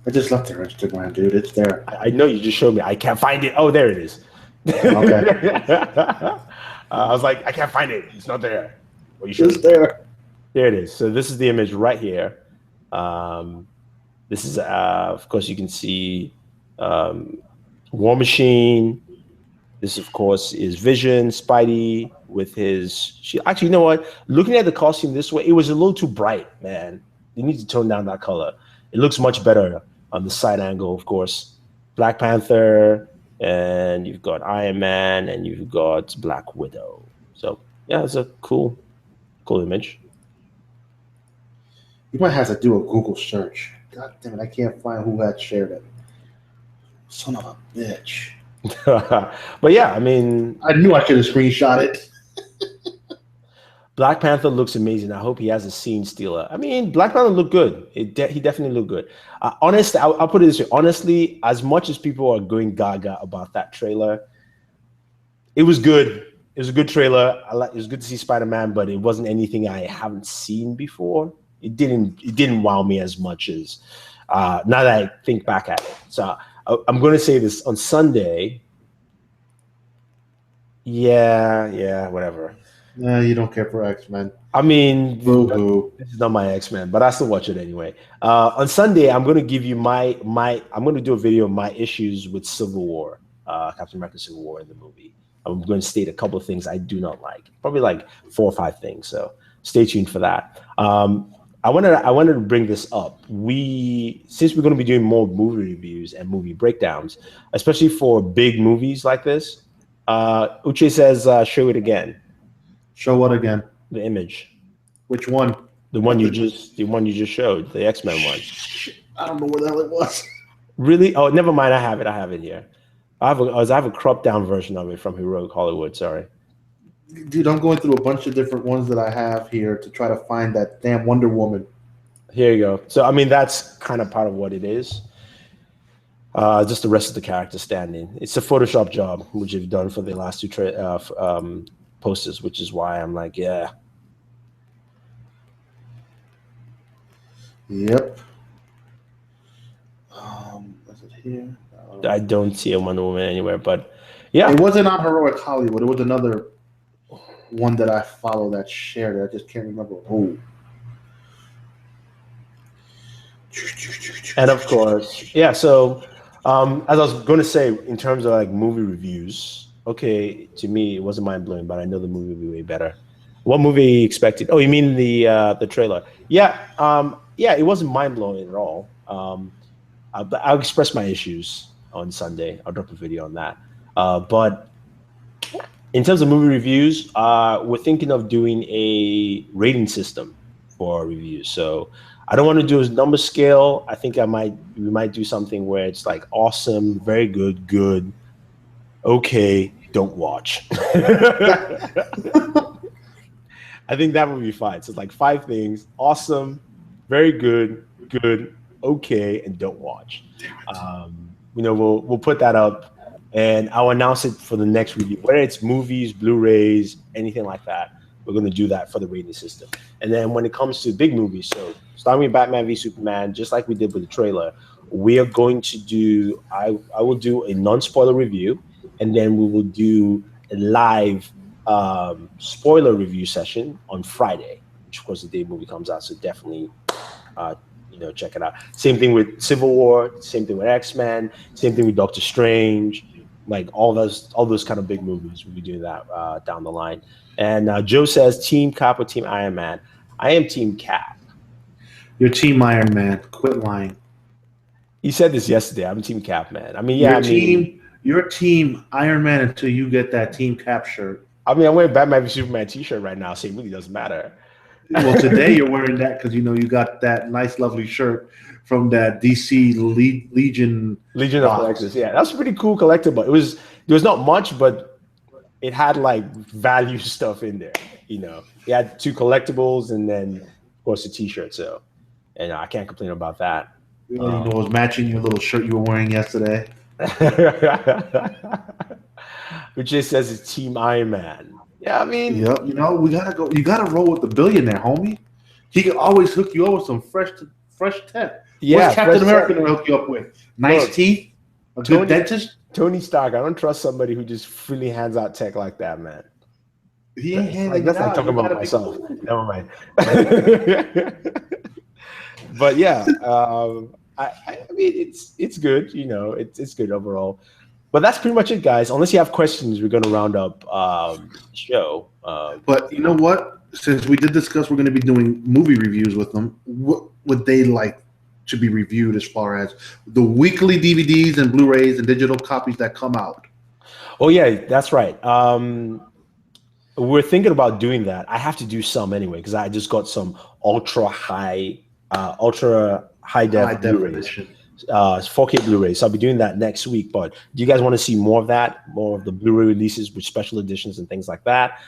I just left their Instagram, dude. It's there. I know you just showed me. I can't find it. Oh, there it is. Okay. I was like, I can't find it. It's not there. Well, you It's there. There it is. So this is the image right here. This is, of course, you can see War Machine. This, of course, is Vision, Spidey with his. Actually, you know what? Looking at the costume this way, it was a little too bright, man. You need to tone down that color. It looks much better on the side angle, of course. Black Panther, and you've got Iron Man, and you've got Black Widow. So, yeah, it's a cool image. You might have to do a Google search. God damn it, I can't find who had shared it. Son of a bitch. But yeah, I mean, I knew I should have screenshot it. Black Panther looks amazing. I hope he has a scene stealer. I mean, Black Panther looked good. He definitely looked good. Honestly, I'll put it this way. Honestly, as much as people are going gaga about that trailer, it was good. was a good trailer. It was good to see Spider-Man, but it wasn't anything I haven't seen before. It didn't wow me as much as now that I think back at it. So I'm going to say this on Sunday. Yeah, whatever. Nah, you don't care for X-Men. I mean, Boo-hoo. this is not my X-Men, but I still watch it anyway. On Sunday, I'm going to give you I'm going to do a video of my issues with Civil War, Captain America Civil War in the movie. I'm going to state a couple of things I do not like, probably like 4 or 5 things. So stay tuned for that. I wanted to bring this up. Since we're going to be doing more movie reviews and movie breakdowns, especially for big movies like this, Uche says, show it again. Show what again? The image. Which one? The one you just showed, the X-Men one. I don't know where the hell it was. Really? Oh, never mind. I have it here. I have a cropped down version of it from Heroic Hollywood. Sorry. Dude, I'm going through a bunch of different ones that I have here to try to find that damn Wonder Woman. Here you go. So I mean, that's kind of part of what it is. Just the rest of the characters standing. It's a Photoshop job, which you've done for the last 2 posters, which is why I'm like, yeah. Yep. Is it here? I don't see a Wonder Woman anywhere, but yeah. It wasn't on Heroic Hollywood. It was another one that I follow that shared it. I just can't remember who. And of course, yeah. So, as I was going to say, in terms of like movie reviews, okay, to me it wasn't mind blowing, but I know the movie will be way better. What movie you expected? Oh, you mean the trailer? Yeah, yeah. It wasn't mind blowing at all. But I'll express my issues on Sunday. I'll drop a video on that. But in terms of movie reviews, we're thinking of doing a rating system for reviews. So I don't want to do a number scale. I think we might do something where it's like awesome, very good, good, okay, don't watch. I think that would be fine. So it's like 5 things: awesome, very good, good, okay, and don't watch. We'll put that up, and I'll announce it for the next review, whether it's movies, Blu-rays, anything like that. We're going to do that for the rating system. And then when it comes to big movies, so starting with Batman v Superman, just like we did with the trailer, we are going to do, I will do a non-spoiler review, and then we will do a live spoiler review session on Friday, which of course the day the movie comes out. So definitely, check it out. Same thing with Civil War, same thing with X-Men, same thing with Doctor Strange, like all those kind of big movies. We'll be doing that down the line. And Joe says, Team Cap or Team Iron Man? I am Team Cap. You're Team Iron Man. Quit lying. You said this yesterday. I'm Team Cap, man. I mean, yeah. You're Team Iron Man until you get that Team Cap shirt. I mean, I'm wearing Batman v Superman t-shirt right now, so it really doesn't matter. Well, today you're wearing that because you got that nice, lovely shirt from that DC Legion of Collectors. Yeah, that's a pretty cool collectible. There was not much, but it had like value stuff in there. It had 2 collectibles and then of course a t-shirt. So, and I can't complain about that. It was matching your little shirt you were wearing yesterday. Which just says it's Team Iron Man. Yeah, I mean, yep. We gotta go. You gotta roll with the billionaire, homie. He can always hook you up with some fresh tech. Yeah, what's Captain America gonna hook you up with? Nice teeth, a good dentist. Tony Stark. I don't trust somebody who just freely hands out tech like that, man. He ain't handing it out. Like talking about myself. Never mind. But yeah, I mean, it's good. It's good overall. But that's pretty much it, guys. Unless you have questions, we're going to round up the show. But you know what? Since we did discuss we're going to be doing movie reviews with them, what would they like to be reviewed as far as the weekly DVDs and Blu-rays and digital copies that come out? Oh, yeah, that's right. We're thinking about doing that. I have to do some anyway because I just got some ultra high def Blu-rays. 4K Blu-ray. So I'll be doing that next week. But do you guys want to see more of that? More of the Blu-ray releases with special editions and things like that?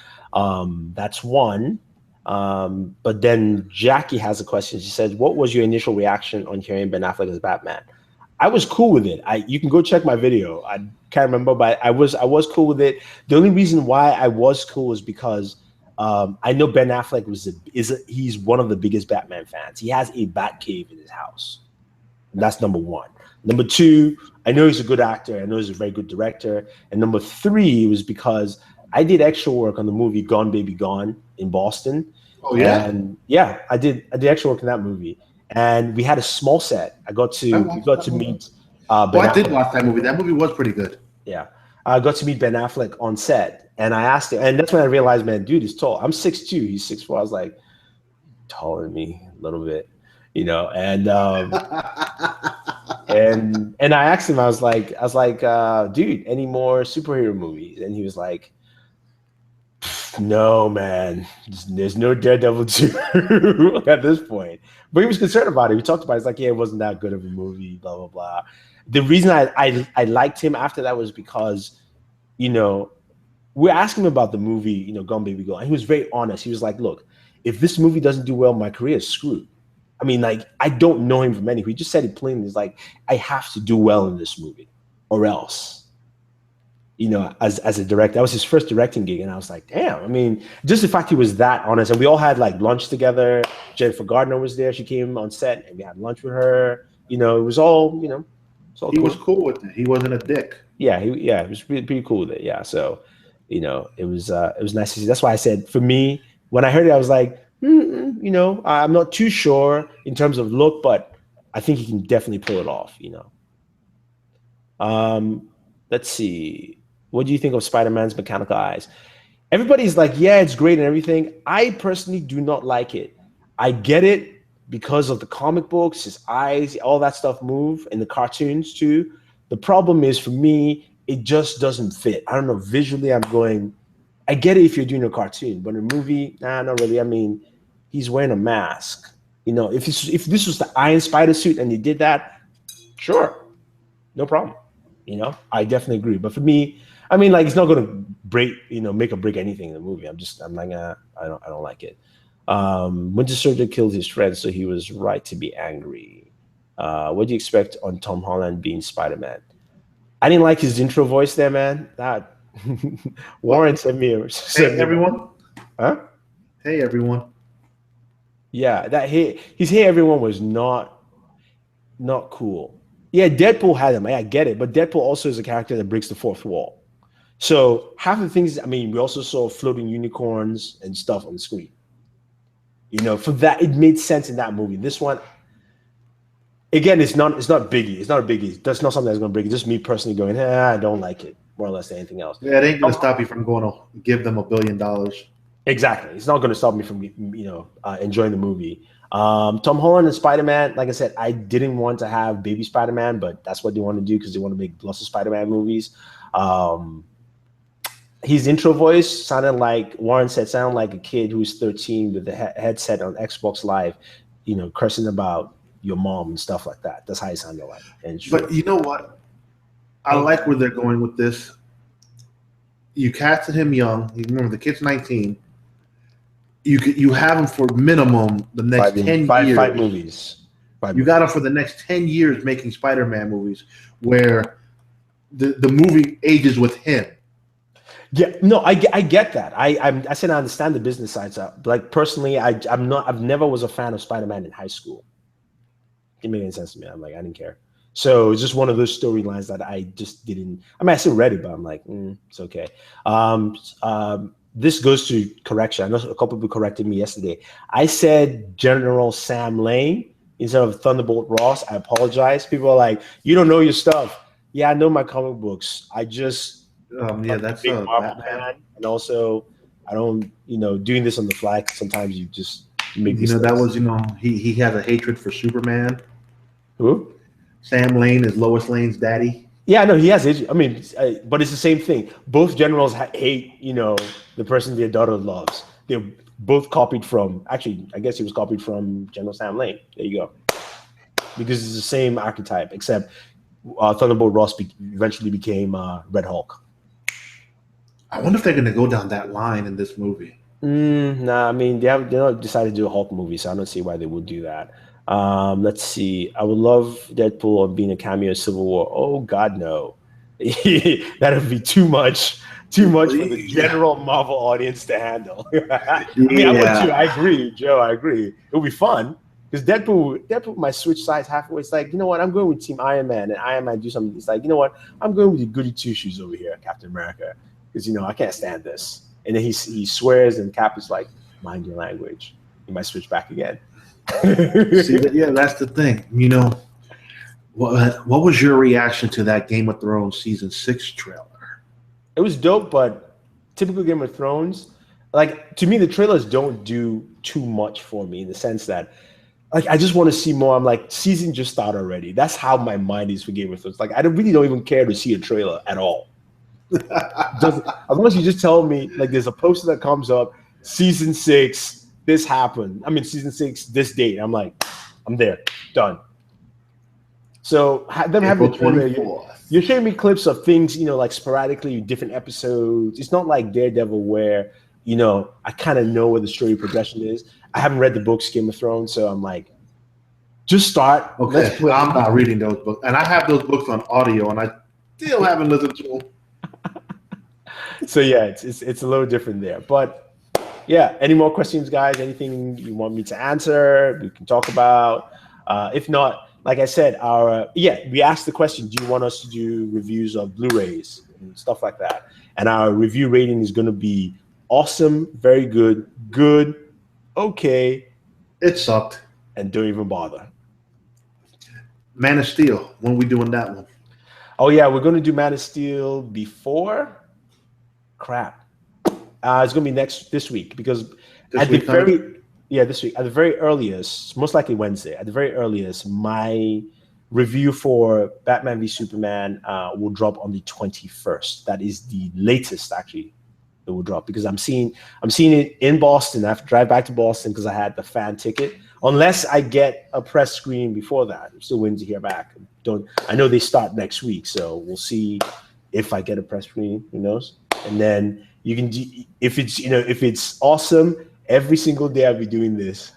That's one. But then Jackie has a question. She says, what was your initial reaction on hearing Ben Affleck as Batman? I was cool with it. You can go check my video. I can't remember, but I was cool with it. The only reason why I was cool is because I know Ben Affleck he's one of the biggest Batman fans. He has a Bat cave in his house. And that's number one. Number two, I know he's a good actor. I know he's a very good director. And number three was because I did extra work on the movie Gone Baby Gone in Boston. Oh yeah, and yeah, I did extra work in that movie. And we had a small set. We got to meet Ben I did Affleck. watch that movie. That movie was pretty good. Yeah. I got to meet Ben Affleck on set. And I asked him, and that's when I realized, man, dude is tall. I'm 6'2", he's 6'4". I was like, taller than me a little bit, and and I asked him, I was like, dude, any more superhero movies? And he was like, no, man, there's no Daredevil 2 at this point. But he was concerned about it. We talked about it. It's like, yeah, it wasn't that good of a movie, blah, blah, blah. The reason I liked him after that was because, we're asking him about the movie, Gone Baby Gone. And he was very honest. He was like, look, if this movie doesn't do well, my career is screwed. I mean, like, I don't know him from anything. He just said it plainly. He's like, I have to do well in this movie or else. As a director, that was his first directing gig. And I was like, damn, I mean, just the fact he was that honest. And we all had like lunch together. Jennifer Gardner was there. She came on set and we had lunch with her. It was all, he cool. was cool with it. He wasn't a dick. Yeah. He was pretty cool with it. Yeah. So, it was nice to see. That's why I said, for me, when I heard it, I was like, I'm not too sure in terms of look, but I think he can definitely pull it off, Let's see. What do you think of Spider-Man's mechanical eyes? Everybody's like, yeah, it's great and everything. I personally do not like it. I get it because of the comic books, his eyes, all that stuff move, and the cartoons too. The problem is, for me, it just doesn't fit. I don't know. Visually, I'm going, I get it if you're doing a cartoon, but in a movie, nah, not really. I mean, he's wearing a mask. If this was the Iron Spider suit and he did that, sure, no problem. I definitely agree. But for me, I mean, like, it's not going to break, make or break anything in the movie. I'm like, I don't like it. Winter Soldier killed his friend, so he was right to be angry. What do you expect on Tom Holland being Spider-Man? I didn't like his intro voice there, man. That Warren sent me. Hey, everyone. Huh? Hey, everyone. Yeah, his hey everyone was not cool. Yeah, Deadpool had him. I get it, but Deadpool also is a character that breaks the fourth wall. So half the things, I mean, we also saw floating unicorns and stuff on the screen. For that, it made sense in that movie. This one, again, it's not Biggie. It's not a biggie. That's not something that's going to break it. Just me personally going, I don't like it, more or less than anything else. Yeah, it ain't going to stop you from going to give them $1 billion. Exactly. It's not going to stop me from, enjoying the movie. Tom Holland and Spider-Man, like I said, I didn't want to have baby Spider-Man, but that's what they want to do because they want to make lots of Spider-Man movies. His intro voice sounded like, Warren said, sounded like a kid who's 13 with the headset on Xbox Live, cursing about your mom and stuff like that. That's how he sounded like. And sure. But you know what? I like where they're going with this. You casted him young. Remember, the kid's 19. You have him for minimum the next 10 years. Five movies. You got him for the next 10 years making Spider-Man movies where the movie ages with him. Yeah, no, I get that. I said I understand the business side. So, like, personally, I've never was a fan of Spider-Man in high school. It didn't make any sense to me. I'm like, I didn't care. So it's just one of those storylines that I just didn't. I mean, I still read it, but I'm like, it's okay. This goes to correction. I know a couple people corrected me yesterday. I said General Sam Lane instead of Thunderbolt Ross. I apologize. People are like, you don't know your stuff. Yeah, I know my comic books. I just that's a big Marvel fan, and also I don't, doing this on the fly. Sometimes you just make mistakes. That was he has a hatred for Superman. Who? Sam Lane is Lois Lane's daddy. Yeah, no, he has. I mean, but it's the same thing. Both generals hate, the person their daughter loves. They're both copied from. Actually, I guess he was copied from General Sam Lane. There you go. Because it's the same archetype, except Thunderbolt Ross eventually became Red Hulk. I wonder if they're going to go down that line in this movie. Nah, I mean, they not decided to do a Hulk movie, so I don't see why they would do that. Let's see. I would love Deadpool on being a cameo in Civil War. Oh God, no. That would be too much for the general Marvel audience to handle. I mean, I'm with you. I agree, Joe. I agree. It would be fun because Deadpool might switch sides halfway. It's like, you know what? I'm going with Team Iron Man, and Iron Man do something. It's like, you know what? I'm going with the goody two shoes over here, Captain America, because I can't stand this. And then he swears, and Cap is like, mind your language. He might switch back again. See, that's the thing. What was your reaction to that Game of Thrones season 6 trailer? It was dope, but typical Game of Thrones, like, to me, the trailers don't do too much for me in the sense that, like, I just want to see more. I'm like, season just started already. That's how my mind is for Game of Thrones. Like, I really don't even care to see a trailer at all. Unless you just tell me, like, there's a poster that comes up, season 6, this happened. I mean, season 6, this date. I'm like, I'm there, done. So them having the trailer, you're showing me clips of things, like sporadically, different episodes. It's not like Daredevil where, I kind of know where the story progression is. I haven't read the books, Game of Thrones, so I'm like, just start. Okay, I'm not reading those books. And I have those books on audio, and I still haven't listened to them. So, yeah, it's a little different there. But, yeah, any more questions, guys? Anything you want me to answer, we can talk about? If not, like I said, we asked the question, do you want us to do reviews of Blu-rays and stuff like that? And our review rating is going to be awesome, very good, okay. It sucked. And don't even bother. Man of Steel, when are we doing that one? Oh, yeah, we're going to do Man of Steel before. Crap. It's going to be this week because this week at the very earliest, most likely Wednesday, at the very earliest, my review for Batman v Superman will drop on the 21st. That is the latest, actually, it will drop because I'm seeing it in Boston. I have to drive back to Boston because I had the fan ticket. Unless I get a press screen before that, I'm still waiting to hear back. I know they start next week, so we'll see if I get a press screen. Who knows? And then you can, if it's awesome. Every single day I'll be doing this.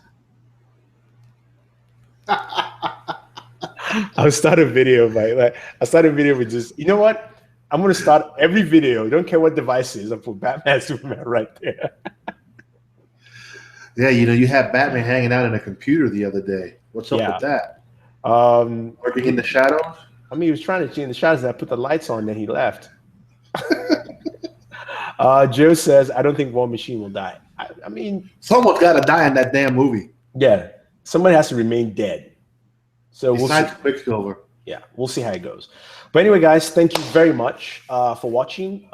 I'll start a video with just, you know what? I'm going to start every video. Don't care what device it is. I'll put Batman, Superman right there. Yeah, you had Batman hanging out in a computer the other day. What's up with that? Working in the shadows? I mean, he was trying to change the shadows and I put the lights on, then he left. Joe says, I don't think War Machine will die. I mean, someone's got to die in that damn movie. Yeah, somebody has to remain dead. So besides Quicksilver. Yeah, we'll see how it goes. But anyway, guys, thank you very much for watching.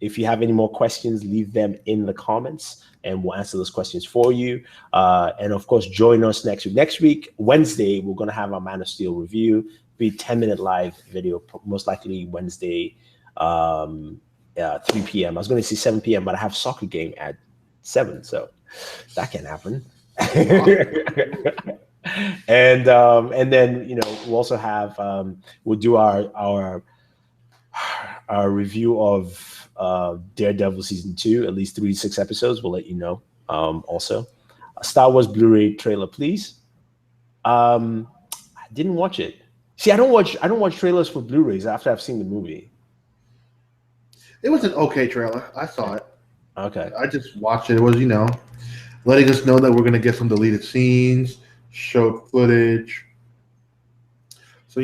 If you have any more questions, leave them in the comments, and we'll answer those questions for you. And of course, join us next week. Next week, Wednesday, we're going to have our Man of Steel review. Be 10-minute live video, most likely Wednesday. 3 p.m. I was going to say 7 p.m., but I have a soccer game at 7, so that can happen. And then we'll also have we'll do our review of Daredevil season 2, at least 3 to 6 episodes. We'll let you know. Also, a Star Wars Blu-ray trailer, please. I didn't watch it. See, I don't watch trailers for Blu-rays after I've seen the movie. It was an okay trailer. I saw it. Okay. I just watched it. It was, letting us know that we're going to get some deleted scenes, show footage. So,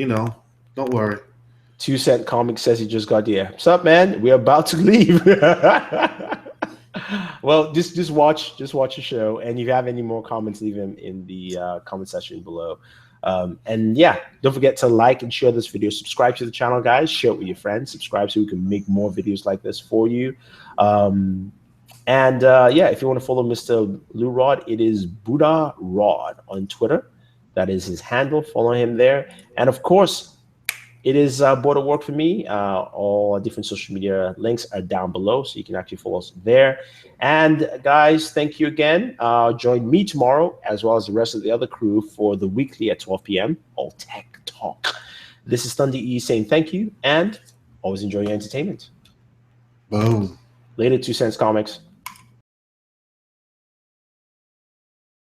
don't worry. 2 Cent Comics says he just got the air. What's up, man? We're about to leave. Well, just watch the show. And if you have any more comments, leave them in the comment section below. And yeah, don't forget to like and share this video. Subscribe to the channel, guys. Share it with your friends. Subscribe so we can make more videos like this for you. If you want to follow Mr. Lou Rod, it is Buddha Rod on Twitter. That is his handle. Follow him there. And of course, it is Booredatwork for me. All different social media links are down below, so you can actually follow us there. And guys, thank you again. Join me tomorrow, as well as the rest of the other crew, for the weekly at 12 p.m. All Tech Talk. This is Thunder E saying thank you, and always enjoy your entertainment. Boom. Later, 2 Cents Comics.